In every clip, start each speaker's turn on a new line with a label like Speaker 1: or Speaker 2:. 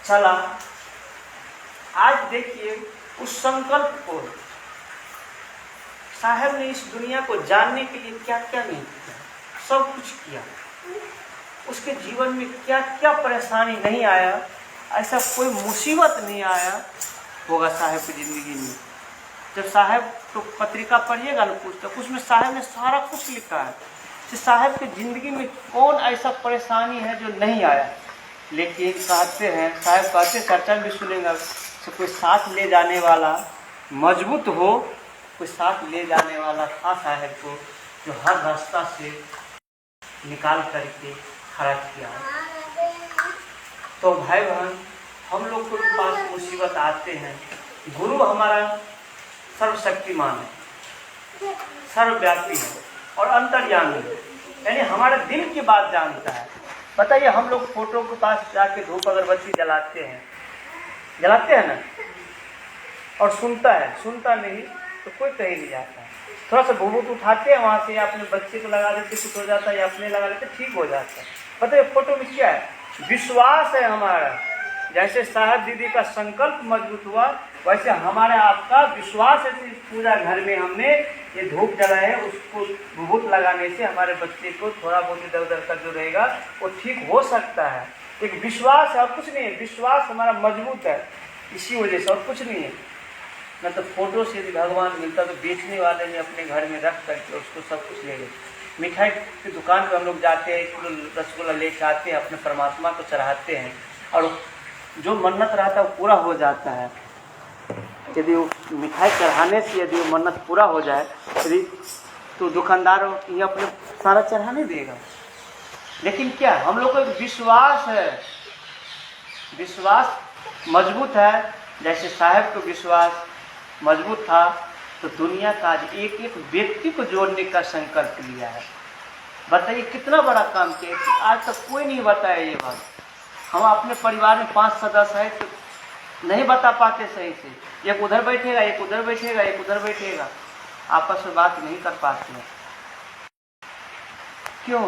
Speaker 1: चला। आज देखिए उस संकल्प को साहब ने इस दुनिया को जानने के लिए क्या क्या नहीं किया, सब कुछ किया। उसके जीवन में क्या क्या परेशानी नहीं आया, ऐसा कोई मुसीबत नहीं आया होगा साहब की ज़िंदगी में। जब साहब तो पत्रिका पढ़िएगा ना पुस्तक, उसमें साहब ने सारा कुछ लिखा है कि साहब की ज़िंदगी में कौन ऐसा परेशानी है जो नहीं आया। लेकिन कहते हैं, साहब कहते चर्चा भी सुनेंगे, तो कोई साथ ले जाने वाला मजबूत हो, कोई साथ ले जाने वाला था साहब को, जो हर रास्ता से निकाल करके खड़ा किया। तो भाई बहन, हम लोग के पास मुसीबत आते हैं, गुरु हमारा सर्वशक्तिमान है, सर्वव्यापी है और अंतर्यामी है, यानी हमारे दिल की बात जानता है। बताइए, हम लोग फोटो के पास जाके धूप अगरबत्ती जलाते हैं ना, और सुनता नहीं तो कोई कहीं नहीं जाता है। थोड़ा सा भूत उठाते हैं वहाँ से, या अपने बच्चे को लगा देते, कुछ हो जाता है, या अपने लगा देते, ठीक हो जाता है। बताइए, फोटो में क्या है? विश्वास है हमारा। जैसे साहब दीदी का संकल्प मजबूत हुआ, वैसे हमारा आपका विश्वास है कि पूजा घर में हमने ये धूप जलाए, उसको भूत लगाने से हमारे बच्चे को थोड़ा बहुत इधर उधर का जो रहेगा वो ठीक हो सकता है। एक विश्वास है और कुछ नहीं है। विश्वास हमारा मजबूत है इसी वजह से, और कुछ नहीं है। न तो फोटो से यदि भगवान मिलता तो बेचने वाले ने अपने घर में रख करके उसको सब कुछ ले ले। मिठाई की दुकान पर हम लोग जाते हैं, 1 किलो रसगुल्ला लेके आते हैं, अपने परमात्मा को चढ़ाते हैं, और जो मन्नत रहता है वो पूरा हो जाता है। यदि वो मिठाई चढ़ाने से यदि वो मन्नत पूरा हो जाए, यदि तो दुकानदार ये अपने सारा चढ़ाने देगा। लेकिन क्या हम लोग को विश्वास है, विश्वास मजबूत है। जैसे साहब को विश्वास मजबूत था, तो दुनिया का आज एक एक व्यक्ति को जोड़ने का संकल्प लिया है। बताइए कितना बड़ा काम किया। आज तक कोई नहीं बताया ये बात। हम अपने परिवार में 5 सदस्य हैं तो नहीं बता पाते सही से। एक उधर बैठेगा, एक उधर बैठेगा, एक उधर बैठेगा, आपस में बात नहीं कर पाते हैं। क्यों?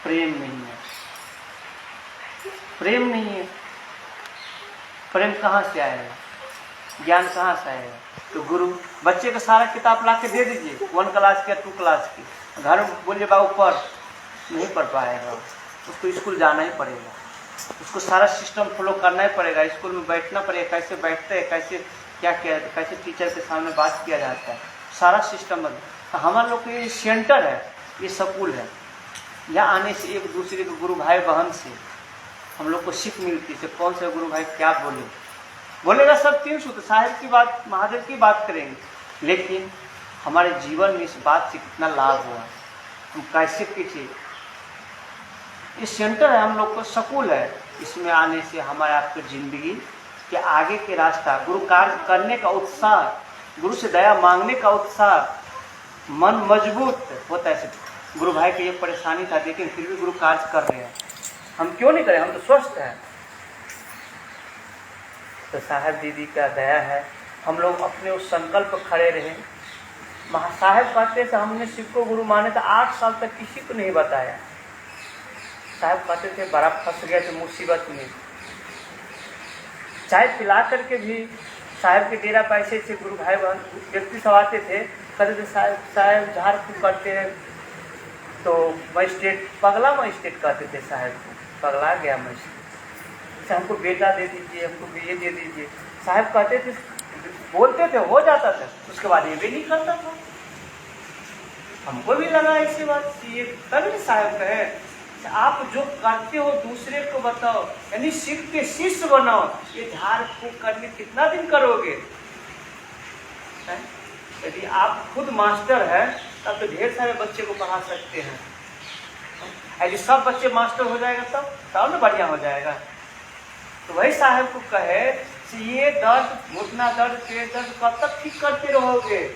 Speaker 1: प्रेम नहीं है। प्रेम नहीं है। प्रेम कहाँ से आएगा? ज्ञान कहाँ से आएगा? तो गुरु बच्चे को सारा किताब ला के दे दीजिए, 1 क्लास के 2 क्लास की, घर बोलिए बाबू पढ़, नहीं पढ़ पाएगा। उसको स्कूल जाना ही पड़ेगा, उसको सारा सिस्टम फॉलो करना ही पड़ेगा, स्कूल में बैठना पड़ेगा, कैसे बैठते हैं, कैसे क्या कैसे टीचर के सामने बात किया जाता है, सारा सिस्टम। तो हमारे लोग को ये सेंटर है, ये स्कूल है। यहाँ आने से एक दूसरे के गुरु भाई बहन से हम लोग को सीख मिलती है, कौन से गुरु भाई क्या बोलेगा सब 3 सूत्र साहिब की बात, महादेव की बात करेंगे। लेकिन हमारे जीवन में इस बात से कितना लाभ हुआ, हम कैसे पीछे। ये सेंटर है, हम लोग को स्कूल है। इसमें आने से हमारे आपकी जिंदगी के आगे के रास्ता, गुरु कार्य करने का उत्साह, गुरु से दया मांगने का उत्साह, मन मजबूत होता है। गुरु भाई की ये परेशानी था, लेकिन फिर भी गुरु कार्य कर रहे हैं, हम क्यों नहीं करें? हम तो स्वस्थ हैं। तो साहब दीदी का दया है, हम लोग अपने उस संकल्प पर खड़े रहे। साहब कहते थे हमने शिव को गुरु माने तो 8 साल तक किसी को नहीं बताया। साहब कहते थे बड़ा फंस गए थे मुसीबत में, चाय पिला करके भी साहब के डेरा पैसे से गुरु भाई बहन व्यक्ति सब आते थे, कहते थे साहब झाड़ फूक करते हैं। तो मजिस्ट्रेट पगला मजिस्ट्रेट कहते थे साहब को, पगला गया मजिस्ट्रेट, हमको बेटा दे दीजिए, हमको ये दे दीजिए। साहब कहते थे, बोलते थे, हो जाता था, उसके बाद ये भी नहीं करता था। हमको भी लगा ऐसी बात, ये तभी साहब कहे आप जो करते हो दूसरे को बताओ, यानी शिव के शिष्य बनाओ। ये झाड़ फूक करके कितना दिन करोगे? यदि आप खुद मास्टर है तब तो ढेर सारे बच्चे को पढ़ा सकते हैं। यदि सब बच्चे मास्टर हो जाएगा तब ना बढ़िया हो जाएगा। तो वही साहब को कहे कि ये दर्द, घुटना दर्द, पेट दर्द कब तक ठीक करते रहोगे?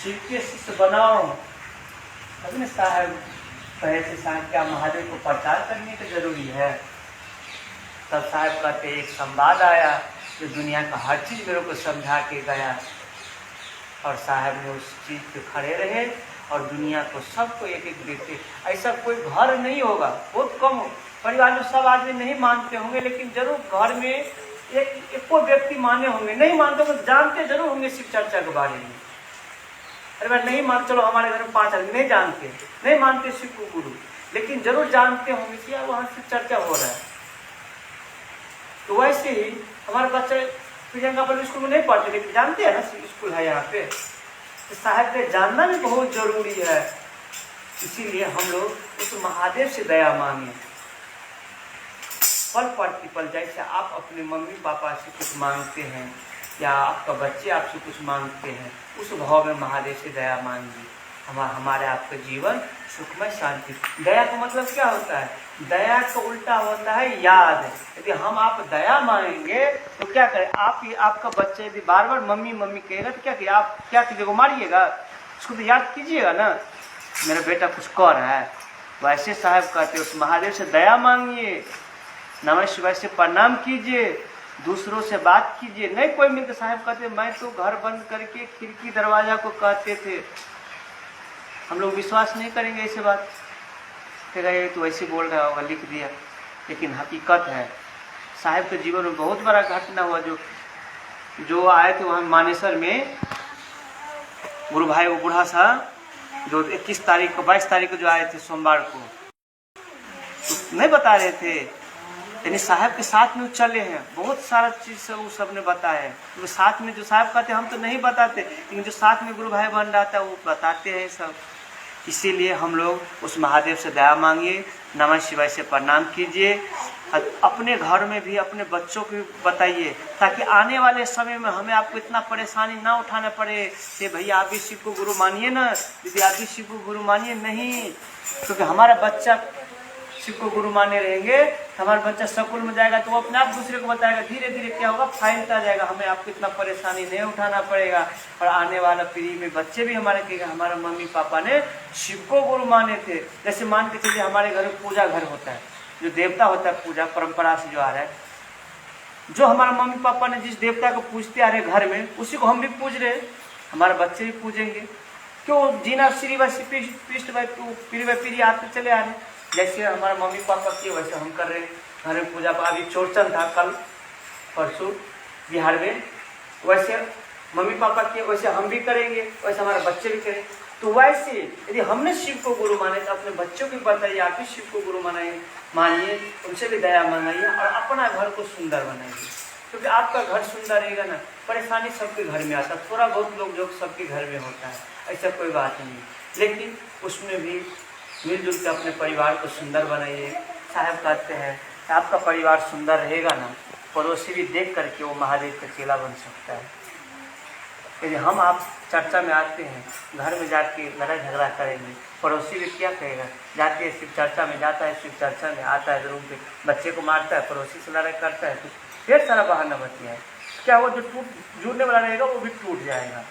Speaker 1: शिव के शिष्य बनाओ। तब ना साहब कहे थे साहब क्या महादेव को प्रचार करने की जरूरी है। तब साहब कहते एक संवाद आया जो दुनिया का हर चीज़ मेरे को समझा के गया, और साहब ने उस चीज़ पे खड़े रहे और दुनिया को सबको एक एक देते। ऐसा कोई घर नहीं होगा, बहुत कम परिवार में सब आदमी नहीं मानते होंगे, लेकिन जरूर घर में एक को व्यक्ति माने होंगे। नहीं मानते होंगे, जानते जरूर होंगे शिव चर्चा के बारे में। अरे भाई नहीं मान, चलो हमारे घर में 5 आदमी नहीं मानते शिव को गुरु, लेकिन जरूर जानते होंगे कि यार वहाँ शिव चर्चा हो रहा है। तो वैसे ही हमारे बच्चे प्रियंका पब्लिक स्कूल में नहीं पढ़ते, लेकिन जानते हैं ना स्कूल है यहाँ पे। तो साहब पे जानना भी बहुत जरूरी है। इसीलिए हम लोग उस महादेव से दया मांगे। पल प्रतिपल जैसे आप अपने मम्मी पापा से कुछ मांगते हैं या आपका बच्चे आपसे कुछ मांगते हैं, उस भाव में महादेव से दया मांगिए। हमारे आपका जीवन सुखमय शांति। दया का मतलब क्या होता है? दया का उल्टा होता है याद। यदि हम आप दया मांगेंगे तो क्या करें? आपका बच्चा यदि बार बार मम्मी मम्मी कहेगा तो क्या करिए? आप क्या कीजिएगा? मारिएगा उसको? तो याद कीजिएगा ना, मेरा बेटा कुछ कर रहा है। वैसे साहब कहते उस महादेव से दया मांगिए, नमः शिवाय से प्रणाम कीजिए, दूसरों से बात कीजिए। नहीं कोई मिलते साहब कहते मैं तो घर बंद करके खिड़की दरवाजा को कहते थे। हम लोग विश्वास नहीं करेंगे ऐसे बात, फिर ये तो ऐसे बोल रहा होगा, लिख दिया। लेकिन हकीकत है साहब के जीवन में बहुत बड़ा घटना हुआ। जो आए थे वहाँ मानेसर में, गुरु भाई वो बूढ़ा सा जो 21 तारीख को 22 तारीख को जो आए थे सोमवार को, तो नहीं बता रहे थे, यानी साहब के साथ में वो चले हैं। बहुत सारा चीज़ से वो सब ने बताया है। तो साथ में जो साहब कहते हैं हम तो नहीं बताते, लेकिन जो साथ में गुरु भाई बन रहा था वो बताते हैं सब। इसीलिए हम लोग उस महादेव से दया मांगिए, नमः शिवाय से प्रणाम कीजिए। अपने घर में भी अपने बच्चों को भी बताइए, ताकि आने वाले समय में हमें आपको इतना परेशानी ना उठाना पड़े कि भैया आप भी शिव को गुरु मानिए ना, दीदी आप भी शिव को गुरु मानिए। नहीं, क्योंकि हमारा बच्चा शिव को गुरु माने रहेंगे तो हमारा बच्चा स्कूल में जाएगा तो वो अपने आप दूसरे को बताएगा। धीरे धीरे क्या होगा? फैलता जाएगा। हमें आपको इतना परेशानी नहीं उठाना पड़ेगा। और आने वाला पीढ़ी में बच्चे भी हमारे कहेगा हमारे मम्मी पापा ने शिव को गुरु माने थे। जैसे मान के चलिए हमारे घर में पूजा घर होता है, जो देवता होता है पूजा परंपरा से जो आ रहा है, जो हमारे मम्मी पापा ने जिस देवता को पूजते आ रहे घर में, उसी को हम भी पूज रहे, हमारे बच्चे भी पूजेंगे। क्यों? जीना श्री वैसे पृष्ठ पीढ़ी आते चले आ रहे। जैसे हमारे मम्मी पापा किए वैसे हम कर रहे हैं घर में पूजा। अभी चौरचन था कल परसों बिहार में, वैसे मम्मी पापा किए वैसे हम भी करेंगे, वैसे हमारे बच्चे भी करेंगे। तो वैसे यदि हमने शिव को गुरु माने तो अपने बच्चों को बताइए आप भी शिव को गुरु मानिए, उनसे भी दया मंगाइए और अपना घर को सुंदर बनाइए। क्योंकि आपका घर सुंदर रहेगा ना, परेशानी सबके घर में आता है। थोड़ा बहुत लोग जो सबके घर में होता है, ऐसा कोई बात नहीं, लेकिन उसमें भी मिलजुल के अपने परिवार को सुंदर बनाइए। साहब कहते हैं कि आपका परिवार सुंदर रहेगा ना, पड़ोसी भी देख करके वो महादेव का चेला बन सकता है। यदि हम आप चर्चा में आते हैं, घर में जाके लड़ाई झगड़ा करेंगे, पड़ोसी भी क्या कहेगा? जाते हैं शिव चर्चा में, जाता है शिव चर्चा में, आता है रूम पे बच्चे को मारता है, पड़ोसी से लड़ाई करता है, तो ढेर सारा बहाना बतिया है। क्या वो जो जुड़ने वाला रहेगा वो भी टूट जाएगा।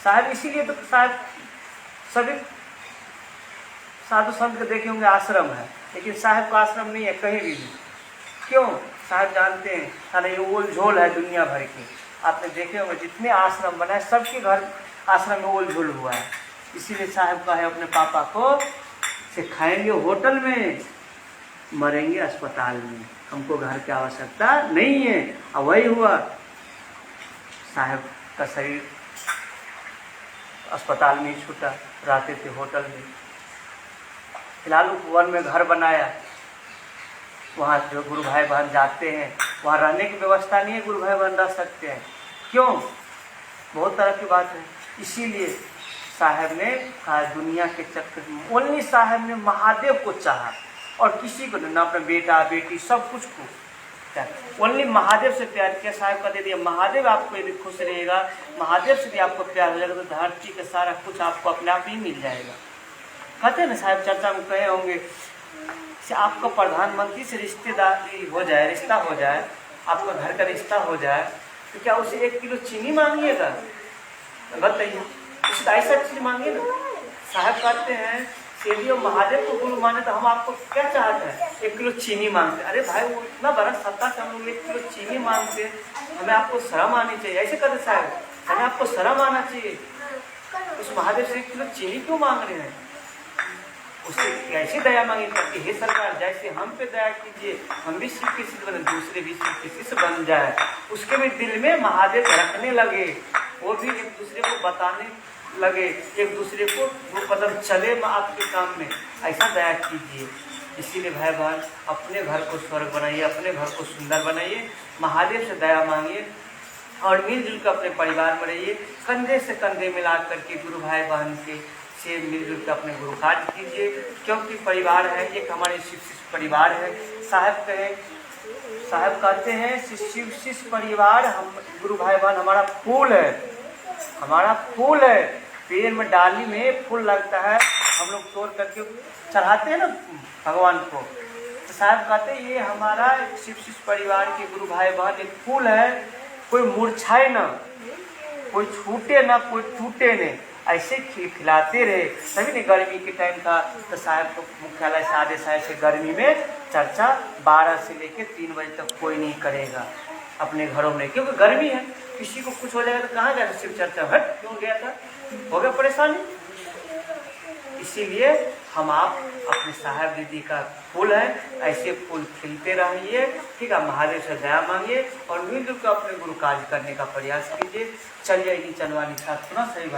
Speaker 1: साहब इसीलिए तो साहब सभी साधु संत के देखे होंगे आश्रम है, लेकिन साहब का आश्रम नहीं है कहीं भी। क्यों? साहब जानते हैं सारा ये ओल झोल है दुनिया भर के। आपने देखे होंगे जितने आश्रम बनाए सबके घर आश्रम में ओल झोल हुआ है। इसीलिए साहब का है अपने पापा को से खाएंगे होटल में, मरेंगे अस्पताल में, हमको घर की आवश्यकता नहीं है। और वही हुआ, साहब का शरीर अस्पताल में ही छूटा, रहते थे होटल में। फिलहाल उपवन में घर बनाया, वहाँ जो गुरु भाई बहन जाते हैं, वहाँ रहने की व्यवस्था नहीं है, गुरु भाई बहन रह सकते हैं। क्यों? बहुत तरह की बात है। इसीलिए साहब ने कहा दुनिया के चक्कर में ओनली साहब ने महादेव को चाहा और किसी को ना, अपना बेटा बेटी सब कुछ को ओनली महादेव से प्यार किया। साहब का दे दिया महादेव आपको यदि खुश रहेगा, महादेव से भी आपको प्यार हो जाएगा तो धरती का सारा कुछ आपको अपने आप ही मिल जाएगा। कहते हैं ना साहब चर्चा में कहे होंगे से आपका प्रधानमंत्री से रिश्तेदारी हो जाए, रिश्ता हो जाए, आपका घर का रिश्ता हो जाए, तो क्या उसे 1 किलो चीनी मांगिएगा? बताइए, उसे ऐसा चीज मांगिए ना। साहब कहते हैं यदि वो महादेव को गुरु माने तो हम आपको क्या चाहते हैं? 1 किलो चीनी मांगते। अरे भाई वो इतना बड़ा सत्ता से हम लोग 1 किलो चीनी मांगते, हमें आपको शर्म आनी चाहिए। ऐसे कहते साहब, हमें आपको शर्म आना चाहिए। उस महादेव से 1 किलो चीनी क्यों मांग रहे हैं? उससे कैसी दया मांगी करती, हे सरकार जैसे हम पे दया कीजिए, हम भी शिव के शिष्य बने, दूसरे भी शिव के शिष्य बन जाए। उसके भी दिल में महादेव रखने लगे, वो भी एक दूसरे को बताने लगे, एक दूसरे को वो कदम चले आपके काम में, ऐसा दया कीजिए। इसीलिए भाई बहन अपने घर को स्वर्ग बनाइए, अपने घर को सुंदर बनाइए, महादेव से दया मांगिए और मिलजुल कर अपने परिवार में रहिए। कंधे से कंधे मिला करके गुरु भाई बहन के से मिलजुल कर अपने गुरु कार्य कीजिए, क्योंकि परिवार है एक हमारे शिव शिष्य परिवार है। साहब कहते हैं शिव शिष्य परिवार हम गुरु भाई बहन हमारा फूल है, हमारा फूल है। पेड़ में डाली में फूल लगता है, हम लोग तोड़ करके चढ़ाते हैं ना भगवान को। तो साहब कहते हैं ये हमारा शिव शिष्य परिवार के गुरु भाई बहन एक फूल है, कोई मुरझाए ना, कोई छूटे ना, कोई टूटे नहीं, ऐसे खिलाते रहे। तभी नहीं गर्मी के टाइम था तो साहब को मुख्यालय से आदेश आए से गर्मी में चर्चा 12 से लेकर 3 बजे तक कोई नहीं करेगा अपने घरों में, क्योंकि गर्मी है, किसी को कुछ हो जाएगा तो कहाँ जाकर शिव चर्चा, हट क्यों गया था, हो गया परेशानी। इसीलिए हम आप अपने साहब दीदी का फूल है, ऐसे फूल खिलते रहिए, ठीक है। महादेव से दया मांगिए और मिलजुल कर अपने गुरु कार्य करने का प्रयास कीजिए। चलिए चंदवानी साथ सुना सही बात।